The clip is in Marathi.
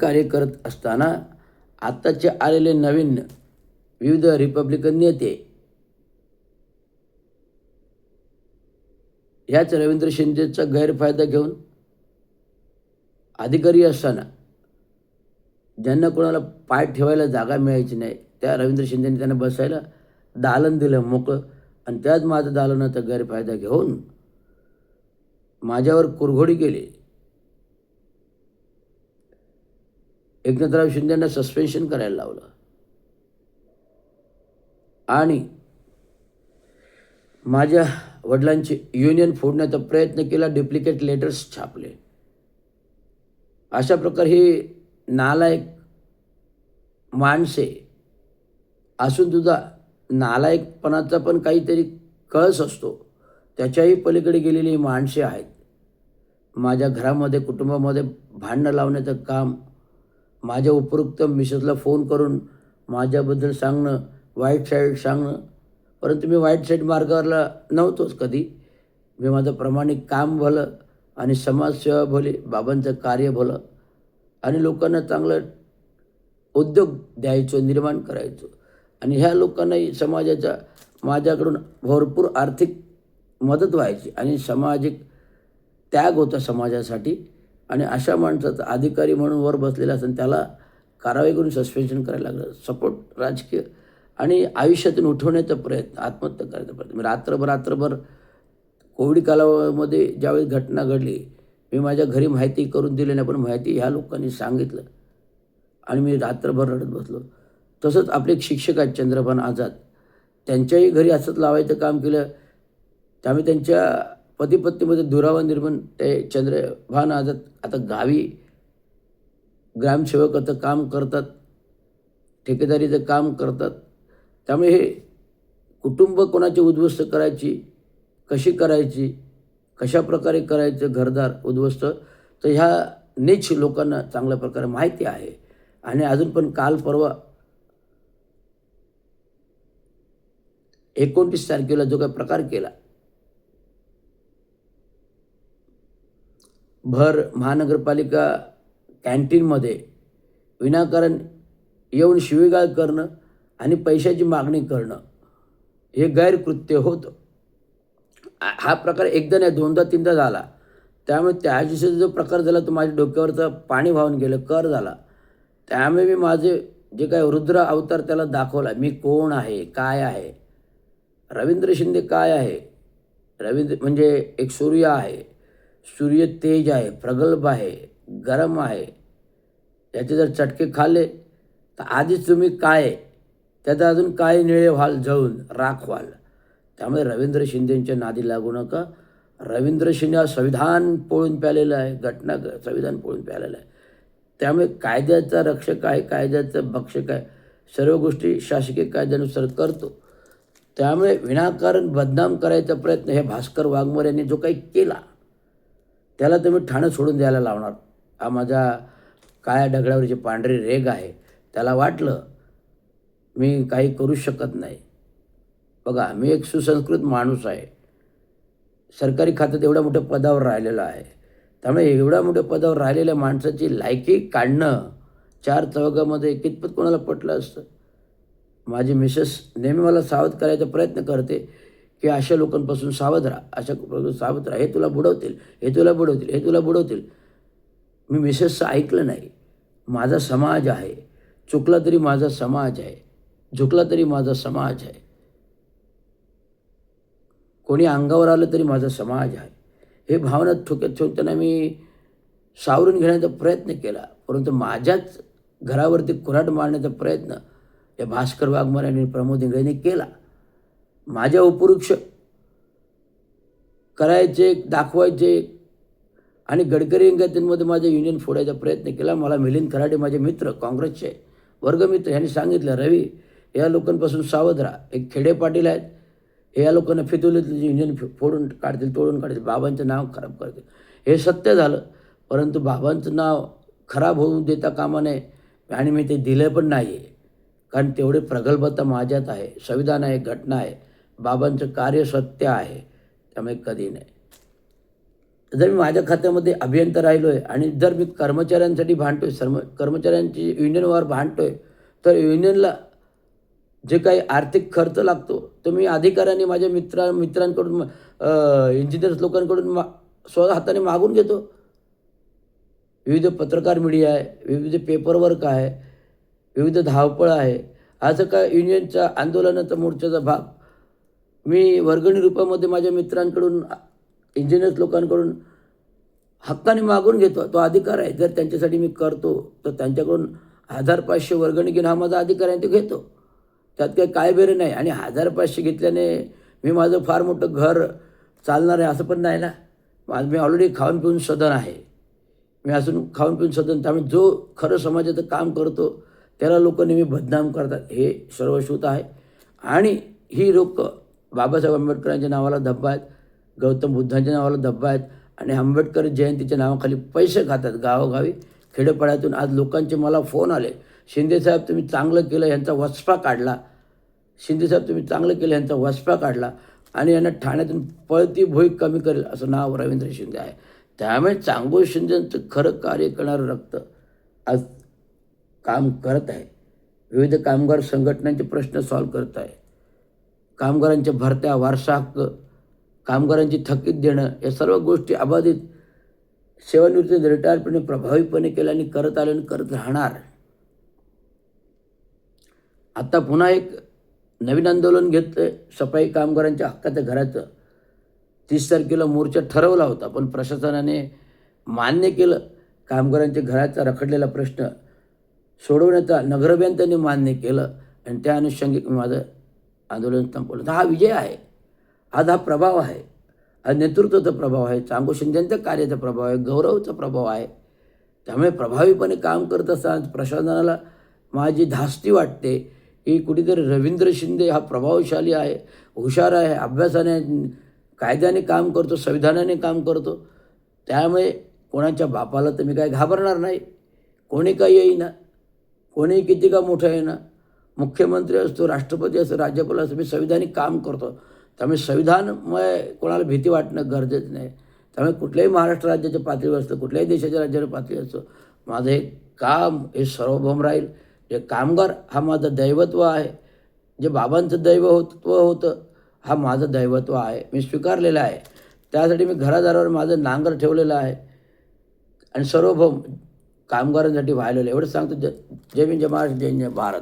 कार्य करत असताना आत्ताचे आलेले नवीन विविध रिपब्लिकन नेते ह्याच रवींद्र शिंदेचा गैरफायदा घेऊन अधिकारी असताना ज्यांना कोणाला पाय ठेवायला जागा मिळायची नाही त्या रवींद्र शिंदेने त्यांना बसायला दालन दिलं मोकळं, आणि त्याच माझं दालनाचा गैरफायदा घेऊन माझ्यावर कुरघोडी केली. एकनाथराव शिंदेंना सस्पेन्शन करायला लावलं आणि माझ्या वडिलांची युनियन फोडण्याचा प्रयत्न केला, डुप्लिकेट लेटर्स छापले. अशा प्रकारे ही नालायक माणसे असून सुद्धा नालायकपणाचा पण काहीतरी कळस असतो, त्याच्याही पलीकडे गेलेली माणसे आहेत. माझ्या घरामध्ये कुटुंबामध्ये भांडणं लावण्याचं काम, माझ्या उपरोक्त मिसेसला फोन करून माझ्याबद्दल सांगणं, वाईट साईड सांगणं, परंतु मी वाईट साईड मार्गावरला नव्हतोच कधी. मी माझं प्रामाणिक काम भलं आणि समाजसेवा भली, बाबांचं कार्य भलं आणि लोकांना चांगलं उद्योग द्यायचो, निर्माण करायचो. आणि ह्या लोकांनाही समाजाच्या माझ्याकडून भरपूर आर्थिक मदत व्हायची आणि सामाजिक त्याग होता समाजासाठी. आणि अशा माणसाचा अधिकारी म्हणून वर बसलेला असेल त्याला कारवाई करून सस्पेन्शन करायला लागलं. सपोर्ट राजकीय आणि आयुष्यातून उठवण्याचा प्रयत्न, आत्महत्या करायचा प्रयत्न. मी रात्रभर कोविड कालावधीमध्ये ज्यावेळी घटना घडली, मी माझ्या घरी माहिती करून दिली नाही, पण माहिती ह्या लोकांनी सांगितलं आणि मी रात्रभर रडत बसलो. तसंच आपले एक शिक्षक आहेत चंद्रभान आझाद, त्यांच्याही घरी असंच लावायचं काम केलं. त्यामुळे त्यांच्या पतीपत्नीमध्ये दुरावा निर्माण. ते चंद्रभान आझाद आता गावी ग्रामसेवकाचं काम करतात, ठेकेदारीचं काम करतात. त्यामुळे हे कुटुंब कोणाची उद्ध्वस्त करायची, कशी करायची, कशा प्रकारे करायचं घरदार उद्ध्वस्त, तर ह्या नीच लोकांना चांगल्या प्रकारे माहिती आहे. आणि अजून पण काल परवा 29 तारखेला जो काही प्रकार केला, भर महानगरपालिका कॅन्टीनमध्ये विनाकारण येऊन शिवीगाळ करणं आणि पैशाची मागणी करणं, हे गैरकृत्य होतं. हा प्रकार एकदा नाही, दोनदा तीनदा झाला. त्यामुळे त्या दिवशी जो प्रकार झाला तो माझ्या डोक्यावरचं पाणी वाहून गेलं, कर झाला. त्यामुळे मी माझे जे काय रुद्र अवतार त्याला दाखवला, मी कोण आहे, काय आहे. रवींद्र शिंदे काय आहे? रवींद्र म्हणजे एक सूर्य आहे, सूर्य तेज आहे, प्रगल्भ आहे, गरम आहे. त्याचे जर चटके खाल्ले तर आधीच तुम्ही काय आहे, त्यात अजून काय निळे व्हाल, जळून राख व्हाल. त्यामुळे रवींद्र शिंदेंच्या नादी लागू नका. रवींद्र शिंदे हा संविधान पोळून प्यालेला आहे, संविधान पोळून प्यालेलं आहे. त्यामुळे कायद्याचा रक्षक आहे, कायद्याचं भक्षक आहे, सर्व गोष्टी शासकीय कायद्यानुसार करतो. त्यामुळे विनाकारण बदनाम करायचा प्रयत्न हे भास्कर वाघमोरे यांनी जो काही केला त्याला तुम्ही ठाणं सोडून द्यायला लावणार. हा माझ्या काळ्या दगडावरची पांढरी रेघ आहे. त्याला वाटलं मी काही करू शकत नाही. बघा, मी एक सुसंस्कृत माणूस आहे, सरकारी खात्यात एवढ्या मोठ्या पदावर राहिलेला आहे. त्यामुळे एवढ्या मोठ्या पदावर राहिलेल्या माणसाची लायकी काढणं चार चौघामध्ये कितपत कोणाला पटलं असतं. माझी मिसेस नेहमी मला सावध करायचा प्रयत्न करते की अशा लोकांपासून सावध राहा, अशा लोकांपासून सावध राहा, हे तुला बुडवतील, हे तुला बुडवतील, हे तुला बुडवतील. मी मिसेसचं ऐकलं नाही. माझा समाज आहे, चुकला तरी माझा समाज आहे, झुकला तरी माझा समाज आहे, कोणी अंगावर आलं तरी माझा समाज आहे. हे भावना ठोक्यात ठेवताना मी सावरून घेण्याचा प्रयत्न केला, परंतु माझ्याच घरावरती कुऱ्हाड मारण्याचा प्रयत्न या भास्कर वाघमारे आणि प्रमोद इंगळेंनी केला. माझ्या उपवृक्ष करायचे, दाखवायचे आणि गडकरी इंगळ्यांमध्ये माझ्या युनियन फोडायचा प्रयत्न केला. मला मिलिंद खराडे माझे मित्र, काँग्रेसचे वर्गमित्र, यांनी सांगितलं, रवी या लोकांपासून सावध राहा. एक खेडे पाटील आहेत, हे या लोकांना फितवलं युनियन फोडून काढतील, तोडून काढतील, बाबांचं नाव खराब करतील. हे सत्य झालं, परंतु बाबांचं नाव खराब होऊ देता कामा नये आणि मी ते दिलं पण नाही आहे. कारण तेवढे प्रगल्भता माझ्यात आहे, संविधान आहे, घटना आहे, बाबांचं कार्य सत्य आहे. त्यामुळे कधी नाही. जर मी माझ्या खात्यामध्ये अभियंता राहिलो आहे आणि जर मी कर्मचाऱ्यांसाठी भांडतो आहे, कर्मचाऱ्यांची युनियनवर भांडतो आहे, तर युनियनला जे काही आर्थिक खर्च लागतो तो मी अधिकाऱ्यांनी माझ्या मित्रांकडून इंजिनियर्स लोकांकडून स्वतः हाताने मागून घेतो. विविध पत्रकार मीडिया आहे, विविध पेपर वर्क आहे, विविध धावपळ आहे. असं काय युनियनच्या आंदोलनाचा मोर्चाचा भाग मी वर्गणी रूपामध्ये माझ्या मित्रांकडून इंजिनियर्स लोकांकडून हक्काने मागून घेतो. तो अधिकार आहे. जर त्यांच्यासाठी मी करतो तर त्यांच्याकडून 1500 वर्गणी घेणं हा माझा अधिकार आहे, ते घेतो. त्यात काही कायबेरे नाही. आणि 1500 घेतल्याने मी माझं फार मोठं घर चालणार आहे असं पण नाही ना. मी ऑलरेडी खाऊन पिऊन सदन आहे. मी अजून खाऊन पिऊन सदन. त्यामुळे जो खरं समाजाचं काम करतो त्याला लोक नेहमी बदनाम करतात, हे सर्वश्रुत आहे. आणि ही लोक बाबासाहेब आंबेडकरांच्या नावाला धब्बा आहेत, गौतम बुद्धांच्या नावाला धब्बा आहेत आणि आंबेडकर जयंतीच्या नावाखाली पैसे खातात गावोगावी खेडेपाड्यातून. आज लोकांचे मला फोन आले, शिंदेसाहेब तुम्ही चांगलं केलं, यांचा वचपा काढला. शिंदेसाहेब तुम्ही चांगलं केलं, यांचा वचपा काढला आणि यांना ठाण्यातून पळती भोई कमी करेल असं नाव रवींद्र शिंदे आहे. त्यामुळे चांगो शिंदेचं खरं कार्य करणारं रक्त आज काम करत आहे. विविध कामगार संघटनांचे प्रश्न सॉल्व करत आहे. कामगारांच्या भरत्या, वारसा हक्क, कामगारांची थकीत देणं, या सर्व गोष्टी अबाधित सेवानिवृत्ती रिटायरपणे प्रभावीपणे केल्या आणि करत आले आणि करत राहणार. आता पुन्हा एक नवीन आंदोलन घेतलं आहे सफाई कामगारांच्या हक्काच्या घराचं. 30 तारखेला मोर्चा ठरवला होता पण प्रशासनाने मान्य केलं. कामगारांच्या घराचा रखडलेला प्रश्न सोडवण्याचा नगराभियंत्यांनी मान्य केलं आणि त्या अनुषंगिक माझं आंदोलन संपवलं. तर हा विजय आहे. आज हा प्रभाव आहे, हा नेतृत्वाचा प्रभाव आहे, चांगो शिंदेंच्या कार्याचा प्रभाव आहे, गौरवचा प्रभाव आहे. त्यामुळे प्रभावीपणे काम करत असताना प्रशासनाला माझी धास्ती वाटते की कुठेतरी रवींद्र शिंदे हा प्रभावशाली आहे, हुशार आहे, अभ्यासाने कायद्याने काम करतो, संविधानाने काम करतो. त्यामुळे कोणाच्या बापाला तर मी काय घाबरणार नाही. कोणी काही येईना, कोणी किती का मोठं येईना, मुख्यमंत्री असतो, राष्ट्रपती असतो, राज्यपाल असतो, मी संविधानिक काम करतो. त्यामुळे संविधानमय कोणाला भीती वाटणं गरजेचं नाही. त्यामुळे कुठल्याही महाराष्ट्र राज्याच्या पातळीवर असतं, कुठल्याही देशाच्या राज्याच्या पातळीवर असतो, माझं हे काम हे सार्वभौम राहील. जे कामगार हा माझं दैवत्व आहे. जे बाबांचं दैवत्व होतं हा माझं दैवत्व आहे, मी स्वीकारलेलं आहे. त्यासाठी मी घरादारावर माझं नांगर ठेवलेलं आहे आणि सार्वभौम कामगारांसाठी व्हायलेलं. एवढं सांगतो. जय भीम, जय महाराष्ट्र, जय भारत.